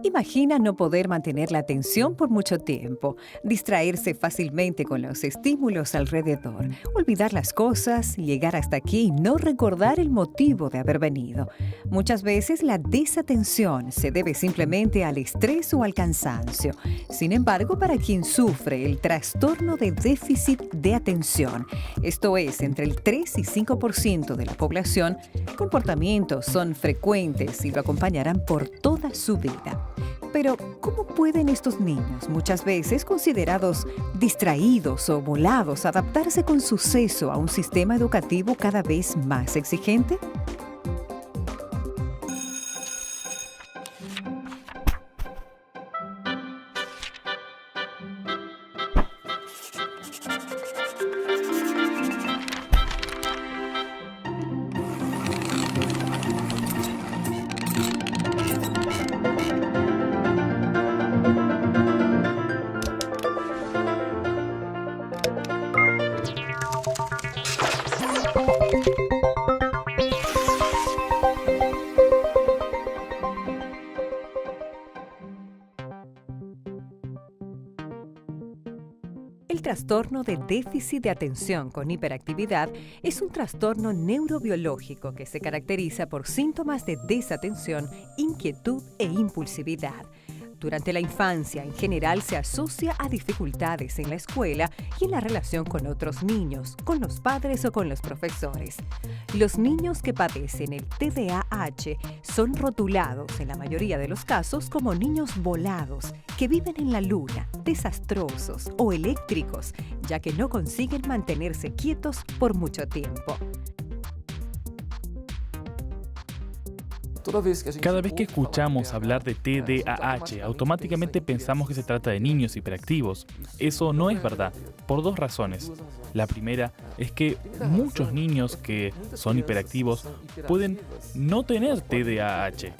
Imagina no poder mantener la atención por mucho tiempo, distraerse fácilmente con los estímulos alrededor, olvidar las cosas, llegar hasta aquí y no recordar el motivo de haber venido. Muchas veces la desatención se debe simplemente al estrés o al cansancio. Sin embargo, para quien sufre el trastorno de déficit de atención, esto es, entre el 3 y 5% de la población, comportamientos son frecuentes y lo acompañarán por toda su vida. Pero, ¿cómo pueden estos niños, muchas veces considerados distraídos o volados, adaptarse con suceso a un sistema educativo cada vez más exigente? El trastorno de déficit de atención con hiperactividad es un trastorno neurobiológico que se caracteriza por síntomas de desatención, inquietud e impulsividad. Durante la infancia, en general, se asocia a dificultades en la escuela y en la relación con otros niños, con los padres o con los profesores. Los niños que padecen el TDAH son rotulados, en la mayoría de los casos, como niños volados, que viven en la luna, desastrosos o eléctricos, ya que no consiguen mantenerse quietos por mucho tiempo. Cada vez que escuchamos hablar de TDAH, automáticamente pensamos que se trata de niños hiperactivos. Eso no es verdad, por dos razones. La primera es que muchos niños que son hiperactivos pueden no tener TDAH.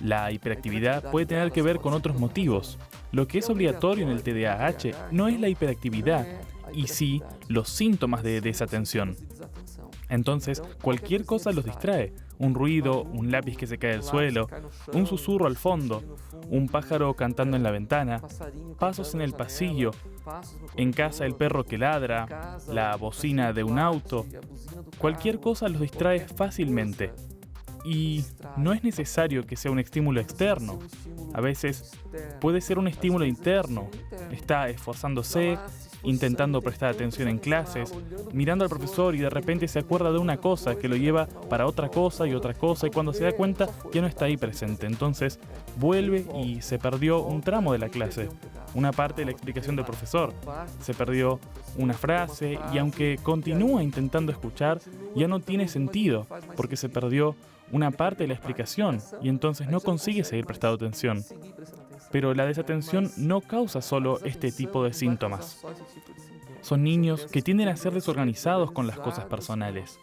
La hiperactividad puede tener que ver con otros motivos. Lo que es obligatorio en el TDAH no es la hiperactividad, y sí los síntomas de desatención. Entonces, cualquier cosa los distrae. Un ruido, un lápiz que se cae al suelo, un susurro al fondo, un pájaro cantando en la ventana, pasos en el pasillo, en casa el perro que ladra, la bocina de un auto. Cualquier cosa los distrae fácilmente. Y no es necesario que sea un estímulo externo. A veces puede ser un estímulo interno. Está esforzándose, intentando prestar atención en clases, mirando al profesor y de repente se acuerda de una cosa que lo lleva para otra cosa y cuando se da cuenta ya no está ahí presente. Entonces vuelve y se perdió un tramo de la clase, una parte de la explicación del profesor, se perdió una frase y aunque continúa intentando escuchar, ya no tiene sentido porque se perdió una parte de la explicación y entonces no consigue seguir prestando atención. Pero la desatención no causa solo este tipo de síntomas. Son niños que tienden a ser desorganizados con las cosas personales.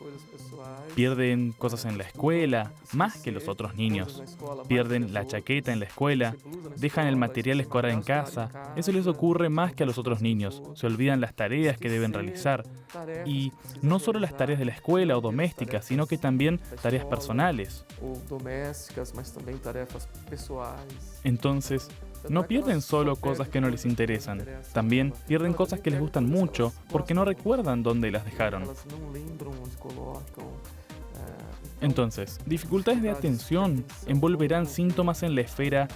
Pierden cosas en la escuela, más que los otros niños. Pierden la chaqueta en la escuela, dejan el material escolar en casa. Eso les ocurre más que a los otros niños. Se olvidan las tareas que deben realizar. Y no solo las tareas de la escuela o domésticas, sino que también tareas personales. Entonces, no pierden solo cosas que no les interesan, también pierden cosas que les gustan mucho porque no recuerdan dónde las dejaron. Entonces, dificultades de atención envolverán síntomas en la esfera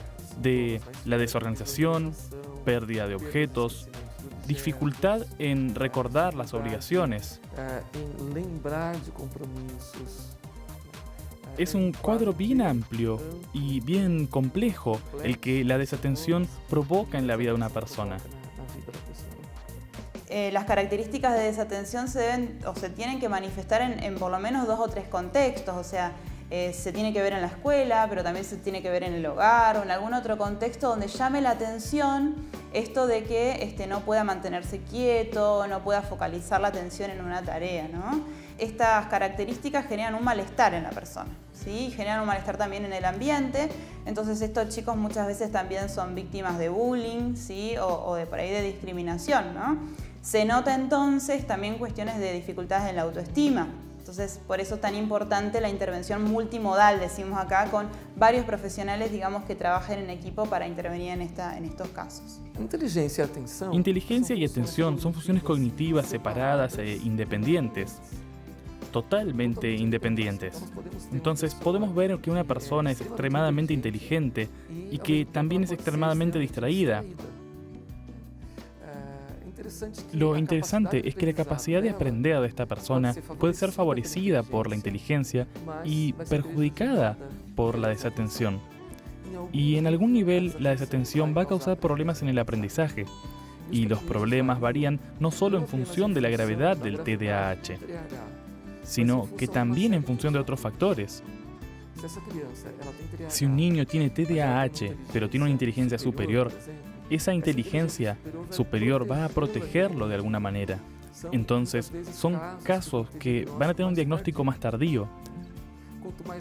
de la desorganización, pérdida de objetos, dificultad en recordar las obligaciones. Es un cuadro bien amplio y bien complejo el que la desatención provoca en la vida de una persona. Las características de desatención se tienen que manifestar en por lo menos 2 o 3 contextos, o sea, se tiene que ver en la escuela, pero también se tiene que ver en el hogar o en algún otro contexto donde llame la atención esto de que no pueda mantenerse quieto, no pueda focalizar la atención en una tarea, ¿no? Estas características generan un malestar en la persona, ¿sí? Generan un malestar también en el ambiente, entonces estos chicos muchas veces también son víctimas de bullying, ¿sí? o de por ahí de discriminación, ¿no? Se nota entonces también cuestiones de dificultades en la autoestima, Entonces, por eso es tan importante la intervención multimodal, decimos acá, con varios profesionales, digamos, que trabajen en equipo para intervenir en estos casos. Inteligencia y atención son funciones cognitivas separadas e independientes. Totalmente independientes. Entonces podemos ver que una persona es extremadamente inteligente y que también es extremadamente distraída. Lo interesante es que la capacidad de aprender de esta persona puede ser favorecida por la inteligencia y perjudicada por la desatención. Y en algún nivel la desatención va a causar problemas en el aprendizaje. Y los problemas varían no solo en función de la gravedad del TDAH, sino que también en función de otros factores. Si un niño tiene TDAH, pero tiene una inteligencia superior, esa inteligencia superior va a protegerlo de alguna manera. Entonces, son casos que van a tener un diagnóstico más tardío.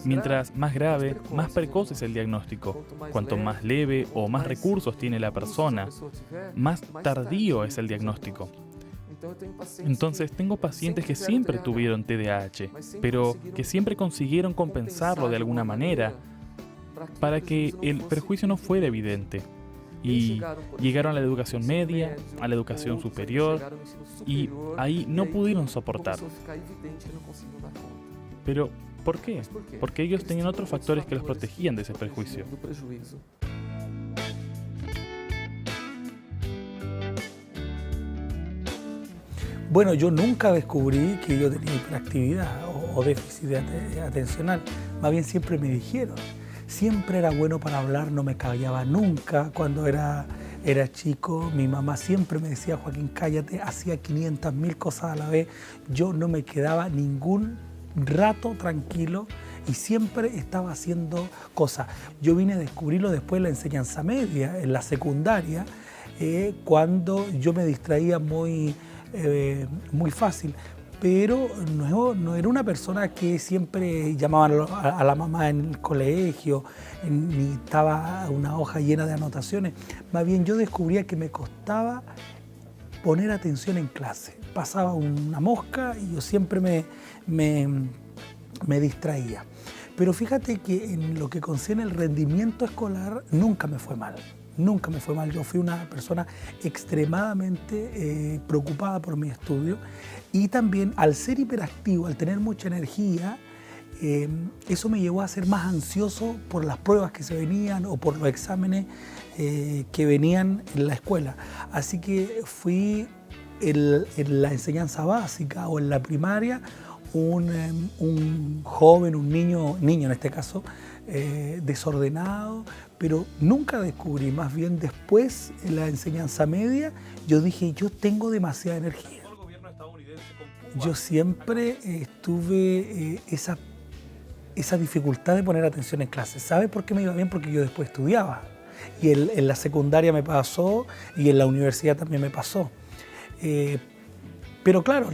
Mientras más grave, más precoz es el diagnóstico. Cuanto más leve o más recursos tiene la persona, más tardío es el diagnóstico. Entonces tengo pacientes que siempre tuvieron TDAH, pero que siempre consiguieron compensarlo de alguna manera para que el perjuicio no fuera evidente. Y llegaron a la educación media, a la educación superior, y ahí no pudieron soportar. Pero, ¿por qué? Porque ellos tenían otros factores que los protegían de ese perjuicio. Bueno, yo nunca descubrí que yo tenía hiperactividad o déficit atencional. Más bien siempre me dijeron. Siempre era bueno para hablar, no me callaba nunca. Cuando era chico, mi mamá siempre me decía, Joaquín, cállate, hacía 500.000 cosas a la vez. Yo no me quedaba ningún rato tranquilo y siempre estaba haciendo cosas. Yo vine a descubrirlo después en la enseñanza media, en la secundaria, cuando yo me distraía muy fácil. Pero no era una persona que siempre llamaban a la mamá en el colegio, ni estaba una hoja llena de anotaciones. Más bien yo descubría que me costaba poner atención en clase. Pasaba una mosca y yo siempre me distraía. Pero fíjate que en lo que concierne el rendimiento escolar nunca me fue mal. Nunca me fue mal. Yo fui una persona extremadamente preocupada por mi estudio y también al ser hiperactivo, al tener mucha energía, eso me llevó a ser más ansioso por las pruebas que se venían o por los exámenes que venían en la escuela. Así que fui en la enseñanza básica o en la primaria un joven, un niño en este caso, desordenado, pero nunca descubrí, más bien después en la enseñanza media, yo dije, yo tengo demasiada energía. Yo siempre tuve esa dificultad de poner atención en clase. ¿Sabes por qué me iba bien? Porque yo después estudiaba. Y en la secundaria me pasó y en la universidad también me pasó. Pero claro,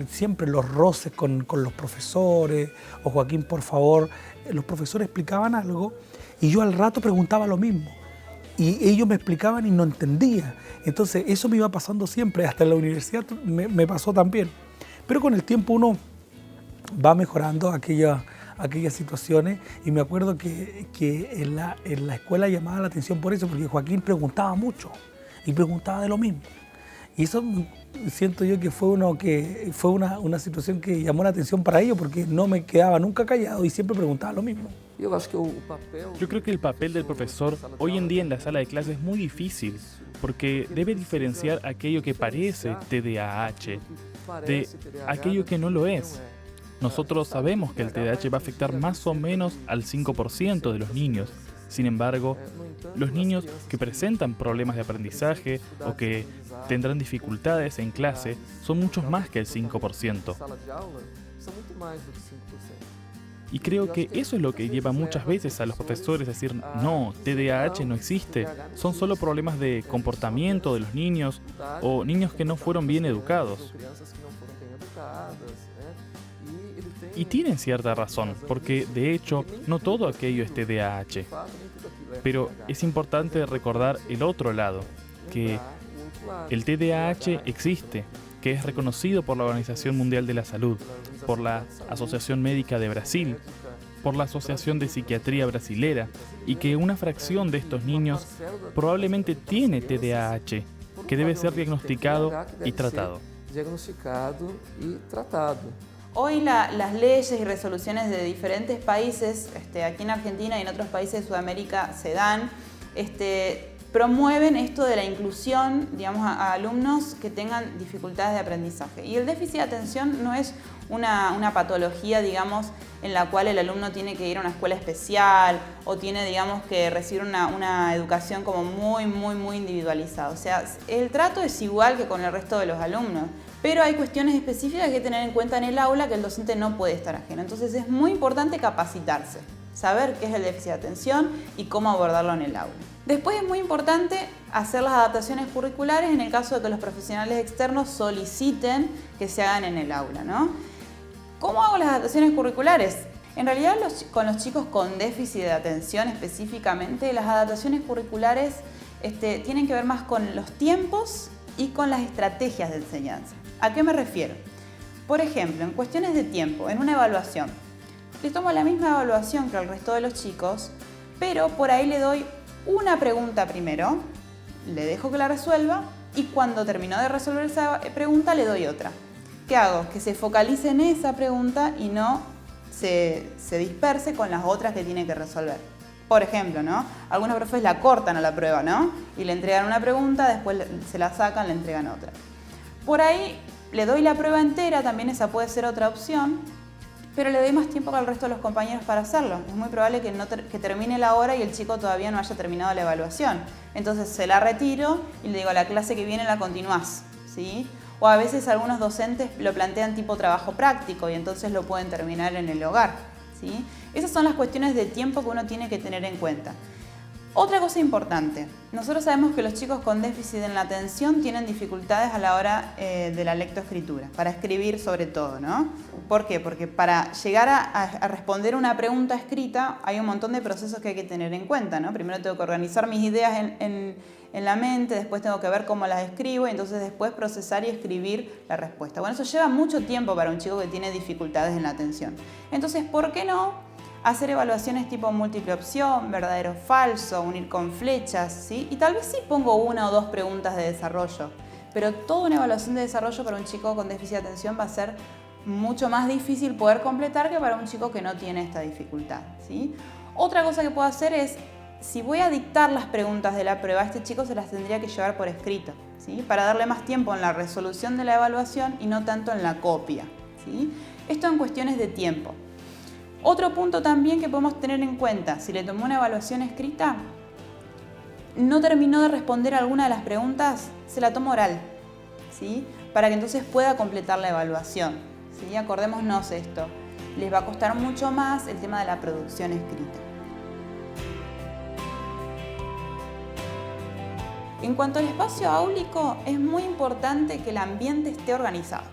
siempre los roces con los profesores, o Joaquín, por favor, los profesores explicaban algo y yo al rato preguntaba lo mismo. Y ellos me explicaban y no entendía. Entonces eso me iba pasando siempre, hasta en la universidad me pasó también. Pero con el tiempo uno va mejorando aquellas situaciones y me acuerdo que en la escuela llamaba la atención por eso, porque Joaquín preguntaba mucho y preguntaba de lo mismo. Y eso siento yo que fue una situación que llamó la atención para ellos, porque no me quedaba nunca callado y siempre preguntaba lo mismo. Yo creo que el papel del profesor hoy en día en la sala de clases es muy difícil, porque debe diferenciar aquello que parece TDAH de aquello que no lo es. Nosotros sabemos que el TDAH va a afectar más o menos al 5% de los niños. Sin embargo, los niños que presentan problemas de aprendizaje o que tendrán dificultades en clase son muchos más que el 5%. Y creo que eso es lo que lleva muchas veces a los profesores a decir, no, TDAH no existe, son solo problemas de comportamiento de los niños o niños que no fueron bien educados. Y tienen cierta razón, porque de hecho no todo aquello es TDAH. Pero es importante recordar el otro lado, que el TDAH existe que es reconocido por la Organización Mundial de la Salud, por la Asociación Médica de Brasil, por la Asociación de Psiquiatría Brasilera, y que una fracción de estos niños probablemente tiene TDAH, que debe ser diagnosticado y tratado. Hoy las leyes y resoluciones de diferentes países, aquí en Argentina y en otros países de Sudamérica se dan, promueven esto de la inclusión, digamos, a alumnos que tengan dificultades de aprendizaje. Y el déficit de atención no es una patología, digamos, en la cual el alumno tiene que ir a una escuela especial o tiene, digamos, que recibir una educación como muy individualizada. O sea, el trato es igual que con el resto de los alumnos, pero hay cuestiones específicas que hay que tener en cuenta en el aula que el docente no puede estar ajeno. Entonces es muy importante capacitarse, saber qué es el déficit de atención y cómo abordarlo en el aula. Después es muy importante hacer las adaptaciones curriculares en el caso de que los profesionales externos soliciten que se hagan en el aula, ¿no? ¿Cómo hago las adaptaciones curriculares? En realidad con los chicos con déficit de atención específicamente, las adaptaciones curriculares tienen que ver más con los tiempos y con las estrategias de enseñanza. ¿A qué me refiero? Por ejemplo, en cuestiones de tiempo, en una evaluación, les tomo la misma evaluación que al resto de los chicos, pero por ahí le doy una pregunta primero, le dejo que la resuelva y cuando terminó de resolver esa pregunta le doy otra. ¿Qué hago? Que se focalice en esa pregunta y no se disperse con las otras que tiene que resolver. Por ejemplo, ¿no? Algunos profes la cortan a la prueba, ¿no? Y le entregan una pregunta, después se la sacan, le entregan otra. Por ahí le doy la prueba entera, también esa puede ser otra opción, pero le doy más tiempo que al resto de los compañeros para hacerlo. Es muy probable que termine la hora y el chico todavía no haya terminado la evaluación. Entonces se la retiro y le digo, a la clase que viene la continuás, ¿sí? O a veces algunos docentes lo plantean tipo trabajo práctico y entonces lo pueden terminar en el hogar, ¿sí? Esas son las cuestiones de tiempo que uno tiene que tener en cuenta. Otra cosa importante, nosotros sabemos que los chicos con déficit en la atención tienen dificultades a la hora de la lectoescritura, para escribir sobre todo, ¿no? ¿Por qué? Porque para llegar a responder una pregunta escrita hay un montón de procesos que hay que tener en cuenta, ¿no? Primero tengo que organizar mis ideas en la mente, después tengo que ver cómo las escribo y entonces después procesar y escribir la respuesta. Bueno, eso lleva mucho tiempo para un chico que tiene dificultades en la atención. Entonces, ¿por qué no hacer evaluaciones tipo múltiple opción, verdadero o falso, unir con flechas, ¿sí? Y tal vez sí pongo una o dos preguntas de desarrollo, pero toda una evaluación de desarrollo para un chico con déficit de atención va a ser mucho más difícil poder completar que para un chico que no tiene esta dificultad, ¿sí? Otra cosa que puedo hacer es, si voy a dictar las preguntas de la prueba, a este chico se las tendría que llevar por escrito, ¿sí? Para darle más tiempo en la resolución de la evaluación y no tanto en la copia, ¿sí? Esto en cuestiones de tiempo. Otro punto también que podemos tener en cuenta, si le tomó una evaluación escrita, no terminó de responder alguna de las preguntas, se la toma oral, ¿sí? Para que entonces pueda completar la evaluación, ¿sí? Acordémonos esto, les va a costar mucho más el tema de la producción escrita. En cuanto al espacio áulico, es muy importante que el ambiente esté organizado.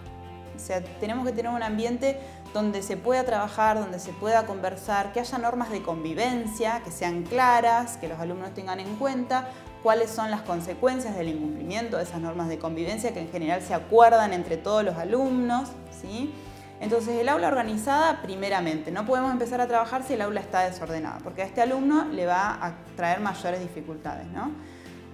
O sea, tenemos que tener un ambiente donde se pueda trabajar, donde se pueda conversar, que haya normas de convivencia, que sean claras, que los alumnos tengan en cuenta cuáles son las consecuencias del incumplimiento de esas normas de convivencia que en general se acuerdan entre todos los alumnos, ¿sí? Entonces, el aula organizada, primeramente, no podemos empezar a trabajar si el aula está desordenada, porque a este alumno le va a traer mayores dificultades, ¿no?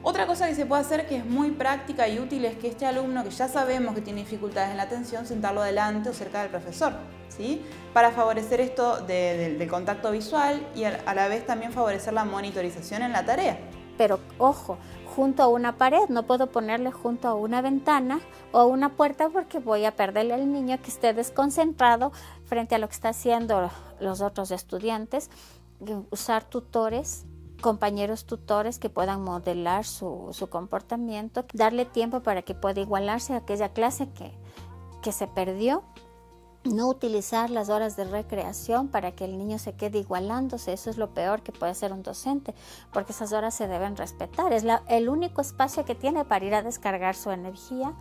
Otra cosa que se puede hacer que es muy práctica y útil es que este alumno que ya sabemos que tiene dificultades en la atención, sentarlo delante o cerca del profesor, ¿sí? Para favorecer esto del contacto visual y a la vez también favorecer la monitorización en la tarea. Pero ojo, junto a una pared, no puedo ponerle junto a una ventana o a una puerta porque voy a perderle al niño que esté desconcentrado frente a lo que está haciendo los otros estudiantes. Usar tutores, compañeros tutores que puedan modelar su comportamiento, darle tiempo para que pueda igualarse a aquella clase que se perdió. No utilizar las horas de recreación para que el niño se quede igualándose, eso es lo peor que puede hacer un docente, porque esas horas se deben respetar, es el único espacio que tiene para ir a descargar su energía,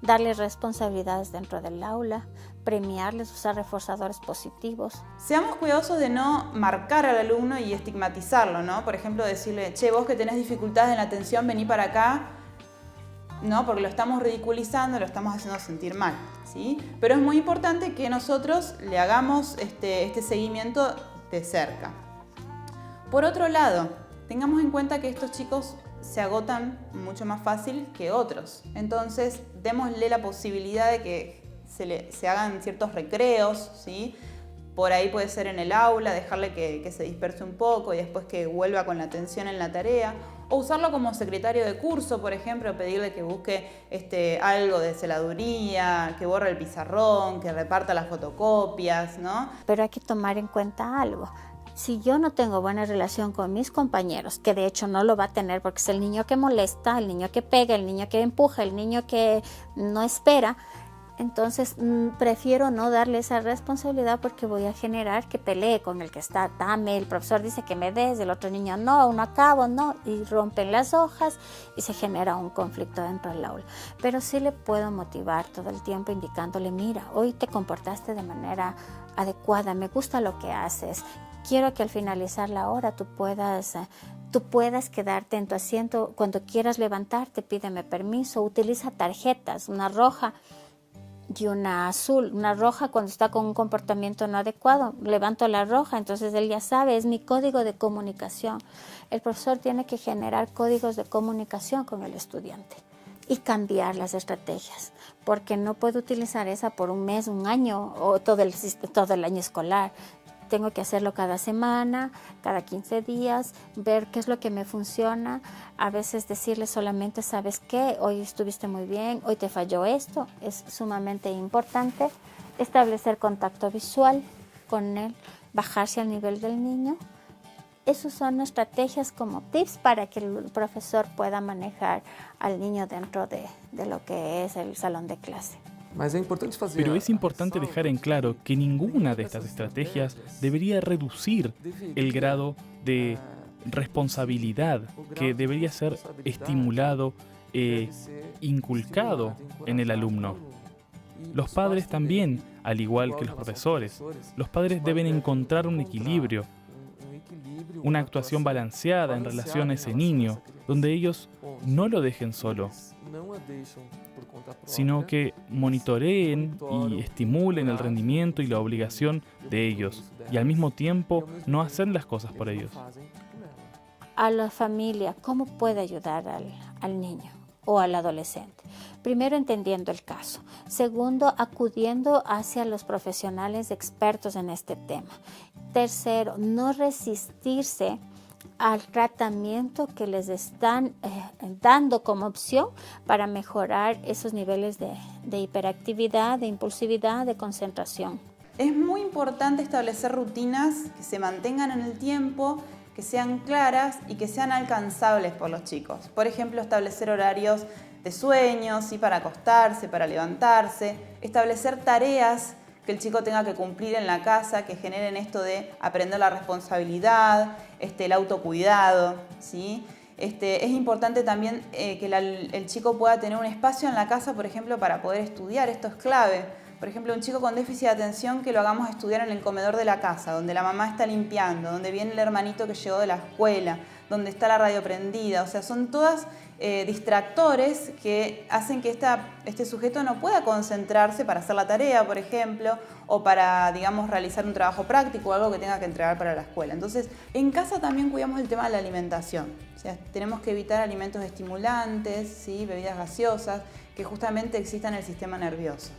darle responsabilidades dentro del aula, premiarles, usar reforzadores positivos. Seamos cuidadosos de no marcar al alumno y estigmatizarlo, ¿no? Por ejemplo, decirle, che, vos que tenés dificultades en la atención, vení para acá. ¿no? Porque lo estamos ridiculizando, lo estamos haciendo sentir mal, ¿sí? Pero es muy importante que nosotros le hagamos este seguimiento de cerca. Por otro lado, tengamos en cuenta que estos chicos se agotan mucho más fácil que otros. Entonces, démosle la posibilidad de que se hagan ciertos recreos, ¿sí? Por ahí puede ser en el aula, dejarle que se disperse un poco y después que vuelva con la atención en la tarea. O usarlo como secretario de curso, por ejemplo, pedirle que busque algo de celaduría, que borre el pizarrón, que reparta las fotocopias, ¿no? Pero hay que tomar en cuenta algo. Si yo no tengo buena relación con mis compañeros, que de hecho no lo va a tener porque es el niño que molesta, el niño que pega, el niño que empuja, el niño que no espera, entonces prefiero no darle esa responsabilidad porque voy a generar que pelee con el que está, dame, el profesor dice que me des, el otro niño no, uno acabo, no, y rompen las hojas y se genera un conflicto dentro del aula. Pero sí le puedo motivar todo el tiempo indicándole, mira, hoy te comportaste de manera adecuada, me gusta lo que haces, quiero que al finalizar la hora tú puedas quedarte en tu asiento, cuando quieras levantarte pídeme permiso, utiliza tarjetas, una roja y una azul. Una roja cuando está con un comportamiento no adecuado, levanto la roja, entonces él ya sabe, es mi código de comunicación. El profesor tiene que generar códigos de comunicación con el estudiante y cambiar las estrategias, porque no puedo utilizar esa por un mes, un año o todo el año escolar. Tengo que hacerlo cada semana, cada 15 días, ver qué es lo que me funciona. A veces decirle solamente, ¿sabes qué? Hoy estuviste muy bien, hoy te falló esto. Es sumamente importante establecer contacto visual con él, bajarse al nivel del niño. Esas son estrategias como tips para que el profesor pueda manejar al niño dentro de lo que es el salón de clase. Pero es importante dejar en claro que ninguna de estas estrategias debería reducir el grado de responsabilidad que debería ser estimulado e inculcado en el alumno. Los padres también, al igual que los profesores, los padres deben encontrar un equilibrio, una actuación balanceada en relación a ese niño, donde ellos no lo dejen solo, sino que monitoreen y estimulen el rendimiento y la obligación de ellos, y al mismo tiempo no hacer las cosas por ellos. A la familia, ¿cómo puede ayudar al niño o al adolescente? Primero, entendiendo el caso. Segundo, acudiendo hacia los profesionales expertos en este tema. Tercero, no resistirse al tratamiento que les están dando como opción para mejorar esos niveles de hiperactividad, de impulsividad, de concentración. Es muy importante establecer rutinas que se mantengan en el tiempo, que sean claras y que sean alcanzables por los chicos. Por ejemplo, establecer horarios de sueño, ¿sí? Para acostarse, para levantarse, establecer tareas que el chico tenga que cumplir en la casa, que generen esto de aprender la responsabilidad, el autocuidado, ¿sí? Es importante también que el chico pueda tener un espacio en la casa, por ejemplo, para poder estudiar. Esto es clave. Por ejemplo, un chico con déficit de atención, que lo hagamos estudiar en el comedor de la casa, donde la mamá está limpiando, donde viene el hermanito que llegó de la escuela, donde está la radio prendida. O sea, son todas distractores que hacen que este sujeto no pueda concentrarse para hacer la tarea, por ejemplo, o para, digamos, realizar un trabajo práctico o algo que tenga que entregar para la escuela. Entonces, en casa también cuidamos el tema de la alimentación. O sea, tenemos que evitar alimentos estimulantes, ¿sí? Bebidas gaseosas, que justamente existan en el sistema nervioso.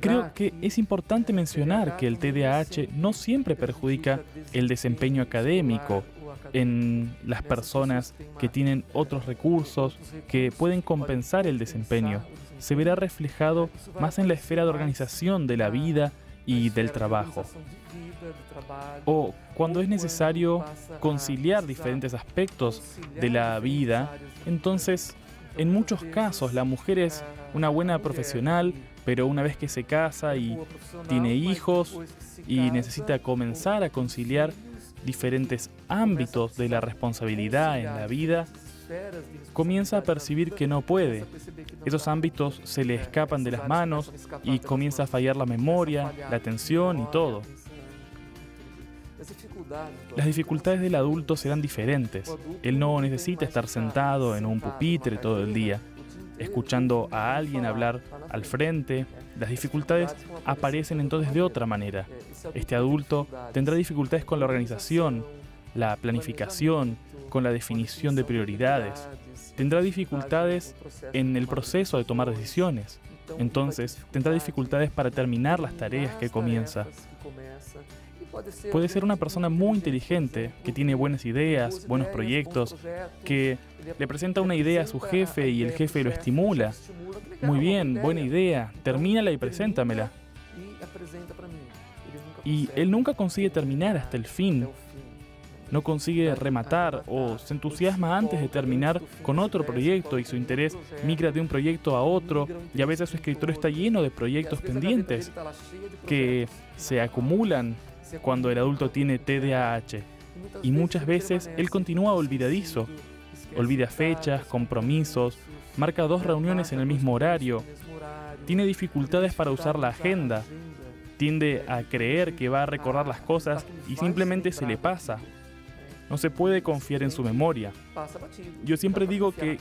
Creo que es importante mencionar que el TDAH no siempre perjudica el desempeño académico en las personas que tienen otros recursos que pueden compensar el desempeño. Se verá reflejado más en la esfera de organización de la vida y del trabajo. O cuando es necesario conciliar diferentes aspectos de la vida, entonces, en muchos casos, la mujer es una buena profesional, pero una vez que se casa y tiene hijos y necesita comenzar a conciliar diferentes ámbitos de la responsabilidad en la vida, comienza a percibir que no puede. Esos ámbitos se le escapan de las manos y comienza a fallar la memoria, la atención y todo. Las dificultades del adulto serán diferentes. Él no necesita estar sentado en un pupitre todo el día. escuchando a alguien hablar al frente, las dificultades aparecen entonces de otra manera. Este adulto tendrá dificultades con la organización, la planificación, con la definición de prioridades. Tendrá dificultades en el proceso de tomar decisiones. Entonces, tendrá dificultades para terminar las tareas que comienza. Puede ser una persona muy inteligente, que tiene buenas ideas, buenos proyectos, que le presenta una idea a su jefe y el jefe lo estimula. Muy bien, buena idea, termínala y preséntamela. Y él nunca consigue terminar hasta el fin. No consigue rematar o se entusiasma antes de terminar con otro proyecto y su interés migra de un proyecto a otro y a veces su escritorio está lleno de proyectos pendientes que se acumulan cuando el adulto tiene TDAH. Y muchas veces él continúa olvidadizo, olvida fechas, compromisos, marca 2 reuniones en el mismo horario, tiene dificultades para usar la agenda, tiende a creer que va a recordar las cosas y simplemente se le pasa. No se puede confiar en su memoria. Yo siempre digo que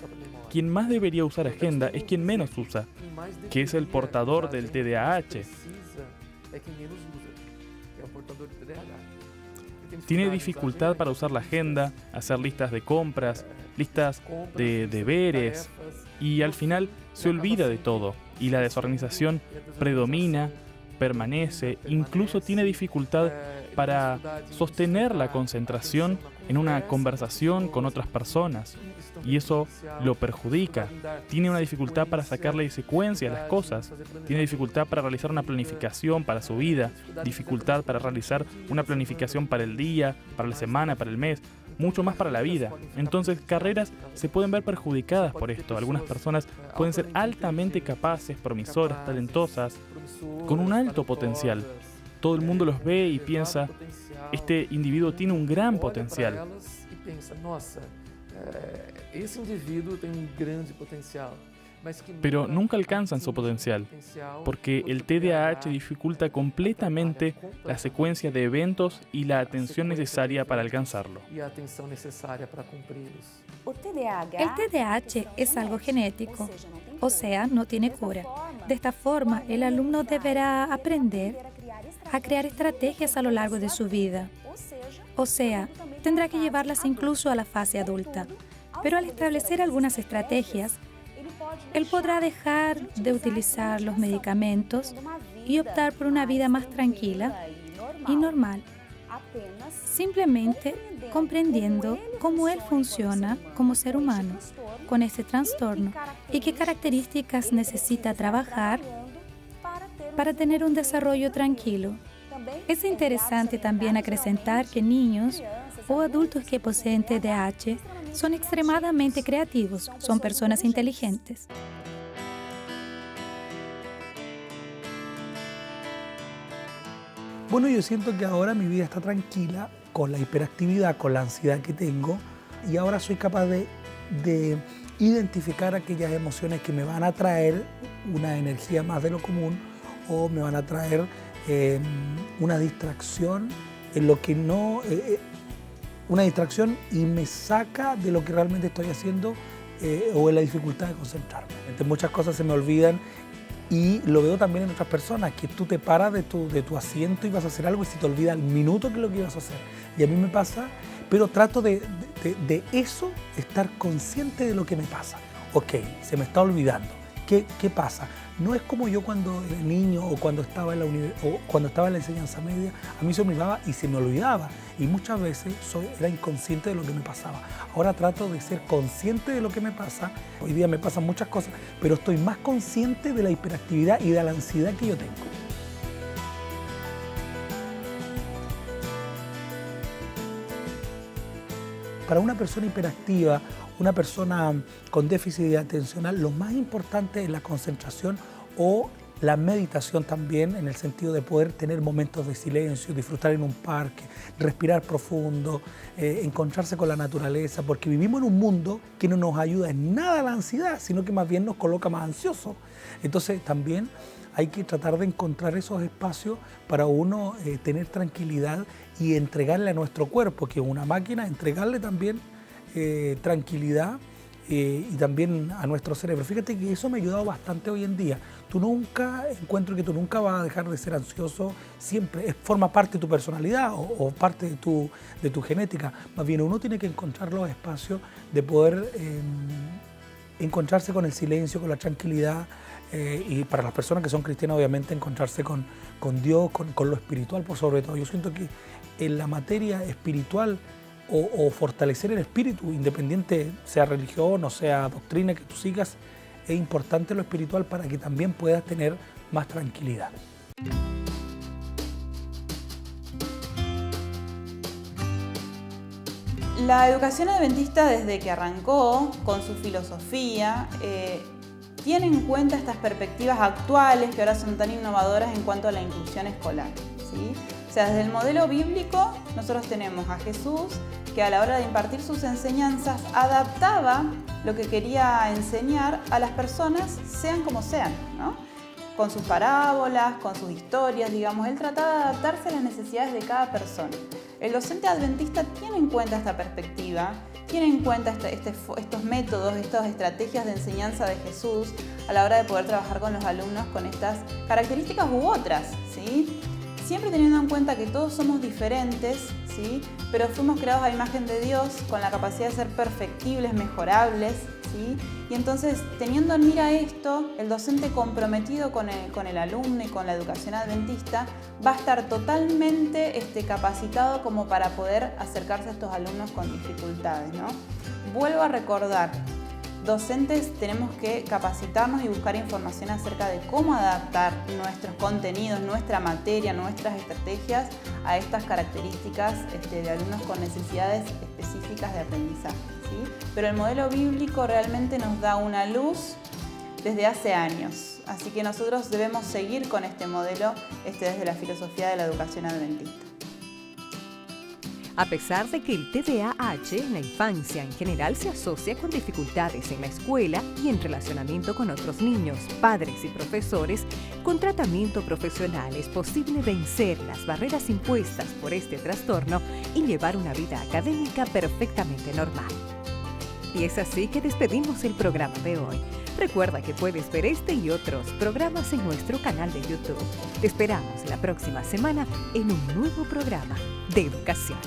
quien más debería usar agenda es quien menos usa, que es el portador del TDAH. Tiene dificultad para usar la agenda, hacer listas de compras, listas de deberes, y al final se olvida de todo, y la desorganización predomina, permanece, incluso tiene dificultad para sostener la concentración en una conversación con otras personas, y eso lo perjudica. Tiene una dificultad para sacarle secuencia a las cosas, tiene dificultad para realizar una planificación para su vida, dificultad para realizar una planificación para el día, para la semana, para el mes, mucho más para la vida. Entonces, carreras se pueden ver perjudicadas por esto. Algunas personas pueden ser altamente capaces, promisoras, talentosas, con un alto potencial. Todo el mundo los ve y piensa, este individuo tiene un gran potencial. Pero nunca alcanzan su potencial, porque el TDAH dificulta completamente la secuencia de eventos y la atención necesaria para alcanzarlo. El TDAH es algo genético, o sea, no tiene cura. De esta forma, el alumno deberá aprender a crear estrategias a lo largo de su vida. O sea, tendrá que llevarlas incluso a la fase adulta. Pero al establecer algunas estrategias, él podrá dejar de utilizar los medicamentos y optar por una vida más tranquila y normal, simplemente comprendiendo cómo él funciona como ser humano con este trastorno y qué características necesita trabajar para tener un desarrollo tranquilo. Es interesante también acrecentar que niños o adultos que poseen TDAH son extremadamente creativos, son personas inteligentes. Bueno, yo siento que ahora mi vida está tranquila con la hiperactividad, con la ansiedad que tengo, y ahora soy capaz de identificar aquellas emociones que me van a traer una energía más de lo común o me van a traer una distracción en lo que no... una distracción y me saca de lo que realmente estoy haciendo o en la dificultad de concentrarme. Entonces, muchas cosas se me olvidan y lo veo también en otras personas, que tú te paras de tu asiento y vas a hacer algo y se te olvida al minuto que es lo que ibas a hacer. Y a mí me pasa, pero trato de eso, estar consciente de lo que me pasa. Ok, se me está olvidando. ¿Qué pasa? No es como yo cuando era niño o cuando estaba en la enseñanza media, a mí se me olvidaba y se me olvidaba. Y muchas veces era inconsciente de lo que me pasaba. Ahora trato de ser consciente de lo que me pasa. Hoy día me pasan muchas cosas, pero estoy más consciente de la hiperactividad y de la ansiedad que yo tengo. Para una persona hiperactiva, una persona con déficit atencional, lo más importante es la concentración o la meditación también, en el sentido de poder tener momentos de silencio, disfrutar en un parque, respirar profundo, encontrarse con la naturaleza, porque vivimos en un mundo que no nos ayuda en nada a la ansiedad, sino que más bien nos coloca más ansiosos. Entonces también hay que tratar de encontrar esos espacios para uno tener tranquilidad y entregarle a nuestro cuerpo, que es una máquina, entregarle también tranquilidad y también a nuestro cerebro. Fíjate que eso me ha ayudado bastante hoy en día. Encuentro que tú nunca vas a dejar de ser ansioso, siempre forma parte de tu personalidad o parte de tu genética. Más bien uno tiene que encontrar los espacios de poder encontrarse con el silencio, con la tranquilidad, y para las personas que son cristianas obviamente encontrarse con Dios, con lo espiritual por sobre todo. Yo siento que en la materia espiritual o fortalecer el espíritu, independiente sea religión o sea doctrina que tú sigas, es importante lo espiritual para que también puedas tener más tranquilidad. La educación adventista, desde que arrancó con su filosofía, tiene en cuenta estas perspectivas actuales que ahora son tan innovadoras en cuanto a la inclusión escolar, ¿sí? O sea, desde el modelo bíblico nosotros tenemos a Jesús que a la hora de impartir sus enseñanzas adaptaba lo que quería enseñar a las personas, sean como sean, ¿no? Con sus parábolas, con sus historias, digamos, él trataba de adaptarse a las necesidades de cada persona. El docente adventista tiene en cuenta esta perspectiva, tiene en cuenta estos métodos, estas estrategias de enseñanza de Jesús a la hora de poder trabajar con los alumnos con estas características u otras, ¿sí? Siempre teniendo en cuenta que todos somos diferentes, ¿sí? Pero fuimos creados a imagen de Dios con la capacidad de ser perfectibles, mejorables, ¿sí? Y entonces, teniendo en mira esto, el docente comprometido con el alumno y con la educación adventista va a estar totalmente capacitado como para poder acercarse a estos alumnos con dificultades, ¿no? Vuelvo a recordar, docentes tenemos que capacitarnos y buscar información acerca de cómo adaptar nuestros contenidos, nuestra materia, nuestras estrategias a estas características de alumnos con necesidades específicas de aprendizaje, ¿sí? Pero el modelo bíblico realmente nos da una luz desde hace años, así que nosotros debemos seguir con este modelo desde la filosofía de la educación adventista. A pesar de que el TDAH en la infancia en general se asocia con dificultades en la escuela y en relacionamiento con otros niños, padres y profesores, con tratamiento profesional es posible vencer las barreras impuestas por este trastorno y llevar una vida académica perfectamente normal. Y es así que despedimos el programa de hoy. Recuerda que puedes ver este y otros programas en nuestro canal de YouTube. Te esperamos la próxima semana en un nuevo programa de educación.